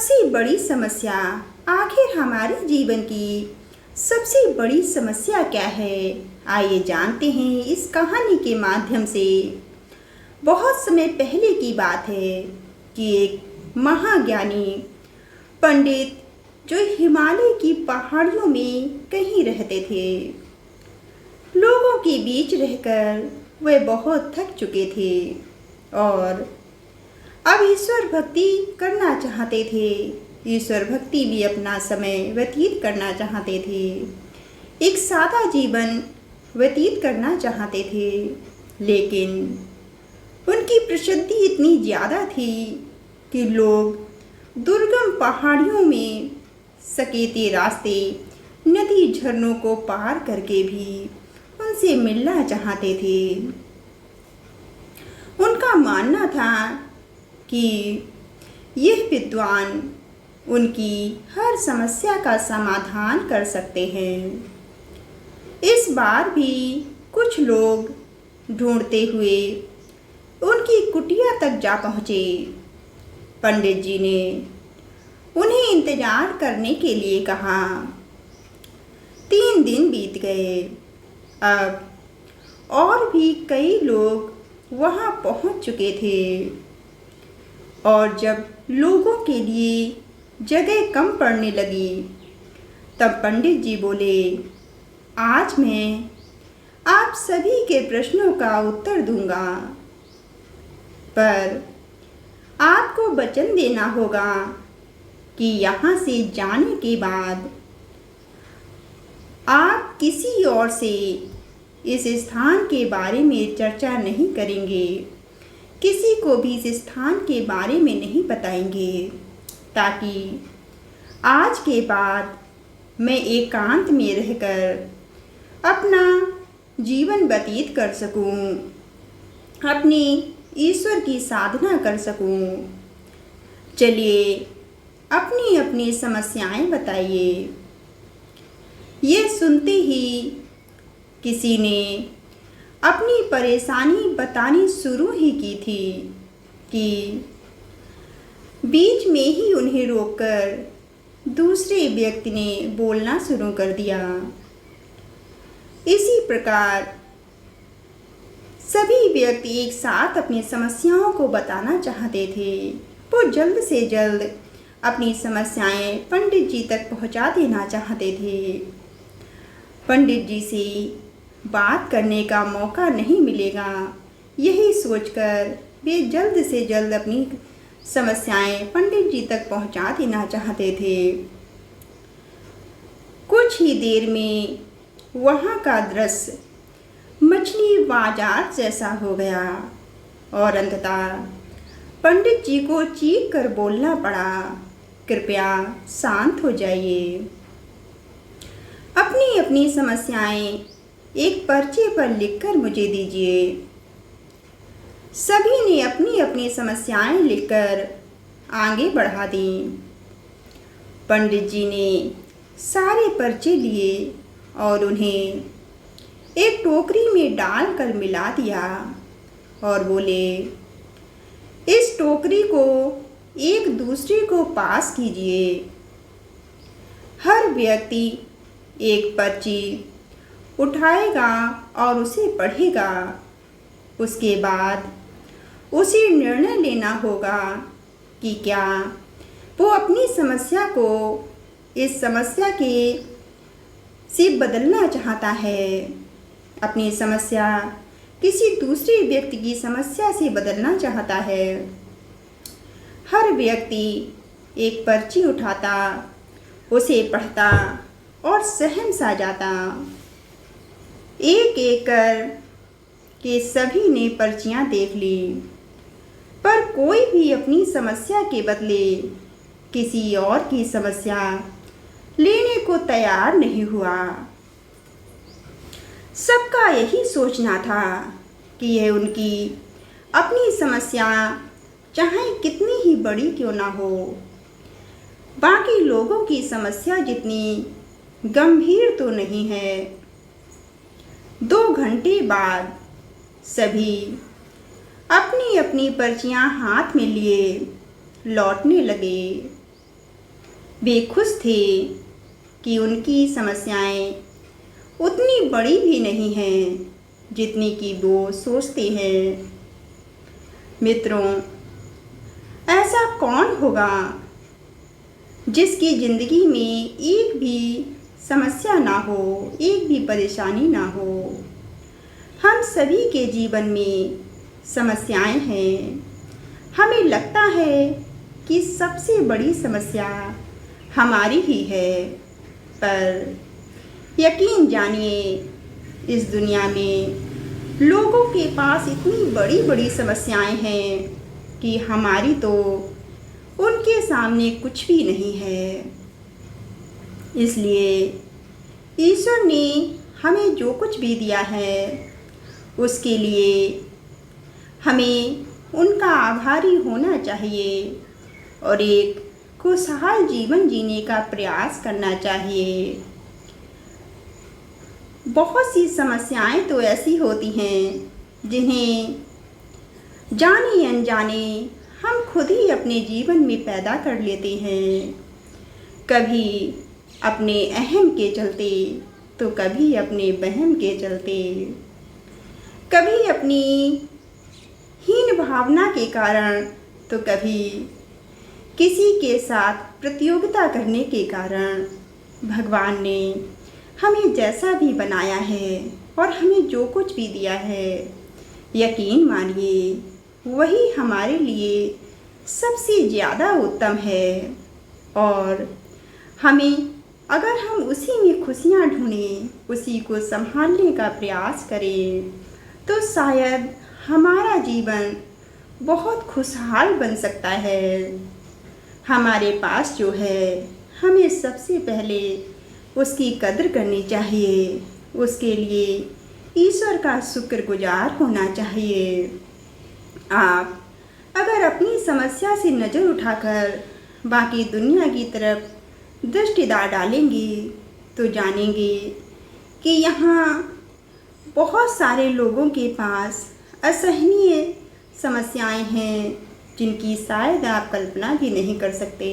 सबसे बड़ी समस्या, आखिर हमारे जीवन की सबसे बड़ी समस्या क्या है? आइए जानते हैं इस कहानी के माध्यम से। बहुत समय पहले की बात है कि एक महाज्ञानी पंडित जो हिमालय की पहाड़ियों में कहीं रहते थे, लोगों के बीच रहकर वे बहुत थक चुके थे और अब ईश्वर भक्ति करना चाहते थे। ईश्वर भक्ति भी अपना समय व्यतीत करना चाहते थे, एक सादा जीवन व्यतीत करना चाहते थे। लेकिन उनकी प्रसिद्धि इतनी ज़्यादा थी कि लोग दुर्गम पहाड़ियों में सकेते रास्ते, नदी झरनों को पार करके भी उनसे मिलना चाहते थे। उनका मानना था कि यह विद्वान उनकी हर समस्या का समाधान कर सकते हैं। इस बार भी कुछ लोग ढूंढते हुए उनकी कुटिया तक जा पहुँचे। पंडित जी ने उन्हें इंतजार करने के लिए कहा। 3 दिन बीत गए। अब और भी कई लोग वहाँ पहुँच चुके थे और जब लोगों के लिए जगह कम पड़ने लगी तब पंडित जी बोले, आज मैं आप सभी के प्रश्नों का उत्तर दूंगा, पर आपको वचन देना होगा कि यहाँ से जाने के बाद आप किसी और से इस स्थान के बारे में चर्चा नहीं करेंगे, किसी को भी इस स्थान के बारे में नहीं बताएंगे, ताकि आज के बाद मैं एकांत में रहकर अपना जीवन व्यतीत कर सकूं, अपनी ईश्वर की साधना कर सकूं। चलिए अपनी अपनी समस्याएं बताइए। ये सुनते ही किसी ने अपनी परेशानी बतानी शुरू ही की थी कि बीच में ही उन्हें रोककर दूसरे व्यक्ति ने बोलना शुरू कर दिया। इसी प्रकार सभी व्यक्ति एक साथ अपनी समस्याओं को बताना चाहते थे। वो जल्द से जल्द अपनी समस्याएं पंडित जी तक पहुंचा देना चाहते थे। पंडित जी से बात करने का मौका नहीं मिलेगा, यही सोचकर वे जल्द से जल्द अपनी समस्याएं पंडित जी तक पहुंचा देना चाहते थे। कुछ ही देर में वहाँ का दृश्य मछली बाजार जैसा हो गया और अंततः पंडित जी को चीख कर बोलना पड़ा, कृपया शांत हो जाइए। अपनी अपनी समस्याएं एक पर्चे पर लिखकर मुझे दीजिए। सभी ने अपनी अपनी समस्याएं लिखकर आगे बढ़ा दी। पंडित जी ने सारे पर्चे लिए और उन्हें एक टोकरी में डालकर मिला दिया और बोले, इस टोकरी को एक दूसरे को पास कीजिए। हर व्यक्ति एक पर्ची उठाएगा और उसे पढ़ेगा। उसके बाद उसे निर्णय लेना होगा कि क्या वो अपनी समस्या को इस समस्या के से बदलना चाहता है, अपनी समस्या किसी दूसरे व्यक्ति की समस्या से बदलना चाहता है। हर व्यक्ति एक पर्ची उठाता, उसे पढ़ता और सहम सा जाता। एक एक कर के सभी ने पर्चियां देख ली, पर कोई भी अपनी समस्या के बदले किसी और की समस्या लेने को तैयार नहीं हुआ। सबका यही सोचना था कि यह उनकी अपनी समस्या चाहे कितनी ही बड़ी क्यों ना हो, बाकी लोगों की समस्या जितनी गंभीर तो नहीं है। 2 घंटे बाद सभी अपनी अपनी पर्चियां हाथ में लिए लौटने लगे। वे खुश थे कि उनकी समस्याएं उतनी बड़ी भी नहीं हैं जितनी कि वो सोचते हैं। मित्रों, ऐसा कौन होगा जिसकी ज़िंदगी में एक भी समस्या ना हो, एक भी परेशानी ना हो। हम सभी के जीवन में समस्याएं हैं। हमें लगता है कि सबसे बड़ी समस्या हमारी ही है, पर यकीन जानिए, इस दुनिया में लोगों के पास इतनी बड़ी बड़ी समस्याएं हैं कि हमारी तो उनके सामने कुछ भी नहीं है। इसलिए ईश्वर ने हमें जो कुछ भी दिया है उसके लिए हमें उनका आभारी होना चाहिए और एक खुशहाल जीवन जीने का प्रयास करना चाहिए। बहुत सी समस्याएं तो ऐसी होती हैं जिन्हें जाने अनजाने हम खुद ही अपने जीवन में पैदा कर लेते हैं। कभी अपने अहम के चलते तो कभी अपने वहम के चलते, कभी अपनी हीन भावना के कारण तो कभी किसी के साथ प्रतियोगिता करने के कारण। भगवान ने हमें जैसा भी बनाया है और हमें जो कुछ भी दिया है, यकीन मानिए वही हमारे लिए सबसे ज़्यादा उत्तम है। और हमें अगर हम उसी में खुशियाँ ढूंढें, उसी को संभालने का प्रयास करें, तो शायद हमारा जीवन बहुत खुशहाल बन सकता है। हमारे पास जो है, हमें सबसे पहले उसकी कद्र करनी चाहिए, उसके लिए ईश्वर का शुक्रगुजार होना चाहिए। आप अगर अपनी समस्या से नज़र उठाकर बाकी दुनिया की तरफ दृष्टि डालेंगे तो जानेंगे कि यहाँ बहुत सारे लोगों के पास असहनीय समस्याएं हैं जिनकी शायद आप कल्पना भी नहीं कर सकते।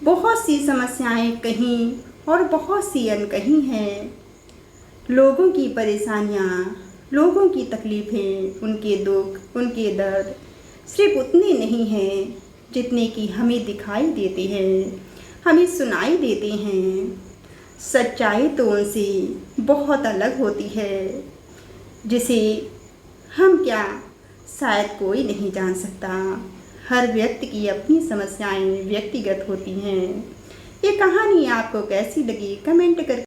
बहुत सी समस्याएं कहीं और बहुत सी अनकहीं हैं। लोगों की परेशानियां, लोगों की तकलीफ़ें, उनके दुख, उनके दर्द सिर्फ उतने नहीं हैं जितने कि हमें दिखाई देते हैं, हमें सुनाई देते हैं। सच्चाई तो उनसे बहुत अलग होती है, जिसे हम क्या शायद कोई नहीं जान सकता। हर व्यक्ति की अपनी समस्याएं व्यक्तिगत होती हैं। ये कहानी आपको कैसी लगी कमेंट करके